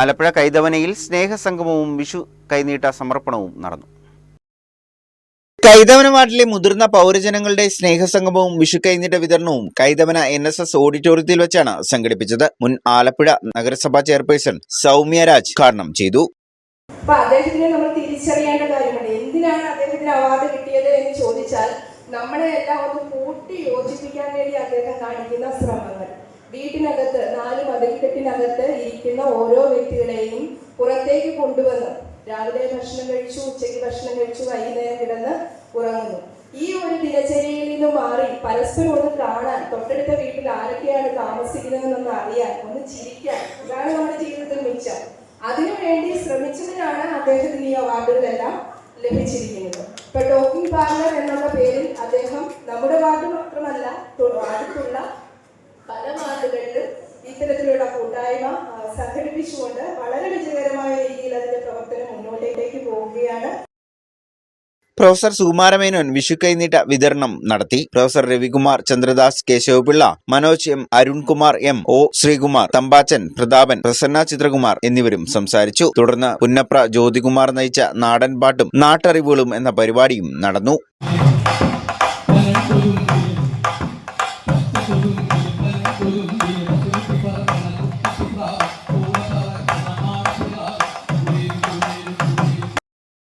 ആലപ്പുഴ കൈതവനയിൽ സ്നേഹസംഗമവും വിഷു കൈനീട്ട സമർപ്പണവും നടന്നു. കൈതവന വാർഡിലെ മുതിർന്ന പൗരജനങ്ങളുടെ സ്നേഹസംഗമവും വിഷു കൈനീട്ട വിതരണവും കൈതവന NSS ഓഡിറ്റോറിയത്തിൽ വെച്ചാണ് സംഘടിപ്പിച്ചത്. മുൻ ആലപ്പുഴ നഗരസഭാ ചെയർപേഴ്സൺ സൗമ്യ രാജ് ഉദ്ഘാടനം ചെയ്തു. അദ്ദേഹത്തിനെ നമ്മൾ തിരിച്ചറിയേണ്ട കാര്യമാണ്. എന്തിനാണ് അദ്ദേഹത്തിന് അവാർഡ് കിട്ടിയത് എന്ന് ചോദിച്ചാൽ നമ്മളെ എല്ലാം ഒന്ന് കൂട്ടി യോജിപ്പിക്കാൻ വേണ്ടി അദ്ദേഹം കാണിക്കുന്ന ശ്രമങ്ങൾ, വീട്ടിനകത്ത് 4 മതിൽക്കെട്ടിനകത്ത് ഇരിക്കുന്ന ഓരോ വ്യക്തികളെയും പുറത്തേക്ക് കൊണ്ടുവന്ന് രാവിലെ ഭക്ഷണം കഴിച്ചു, ഉച്ചയ്ക്ക് ഭക്ഷണം കഴിച്ചു, വൈകുന്നേരം കിടന്ന് ഉറങ്ങുന്നു. ഈ ഒരു ദിനചര്യയിൽ നിന്ന് മാറി പരസ്പരം ഒന്ന് കാണാൻ, തൊട്ടടുത്ത വീട്ടിൽ ആരൊക്കെയാണ് താമസിക്കുന്നതെന്നൊന്ന് അറിയാൻ, ഒന്ന് ചിരിക്കാൻ, ഇതാണ് നമ്മുടെ ജീവിതത്തിൽ മിച്ചം. അതിനുവേണ്ടി ശ്രമിച്ചതിനാണ് അദ്ദേഹത്തിന് ഈ അവാർഡുകളെല്ലാം ലഭിച്ചിരിക്കുന്നത്. ഇപ്പൊ ടോക്കിംഗ് പാർലർ എന്നുള്ള പേരിൽ അദ്ദേഹം നമ്മുടെ വാർഡ് മാത്രമല്ല അടുത്തുള്ള പല വാർഡുകളിലും ഇത്തരത്തിലുള്ള കൂട്ടായ്മ സംഘടിപ്പിച്ചുകൊണ്ട് വളരെ വിജയകരമായ രീതിയിൽ അതിന്റെ പ്രവർത്തനം മുന്നോട്ടേക്ക് പോവുകയാണ്. പ്രൊഫസർ സുകുമാരമേനോൻ വിഷു കൈനീട്ട വിതരണം നടത്തി. Professor Ravikumar, Chandradas, Kesavapillai, Manoj M, Arunkumar M, O Sreekumar, Thampachan, Prathapan, Prasanna Chithrakumar എന്നിവരും സംസാരിച്ചു. തുടർന്ന് പുന്നപ്ര ജ്യോതികുമാർ നയിച്ച നാടൻ പാട്ടും നാട്ടറിവുകളും എന്ന പരിപാടിയും നടന്നു.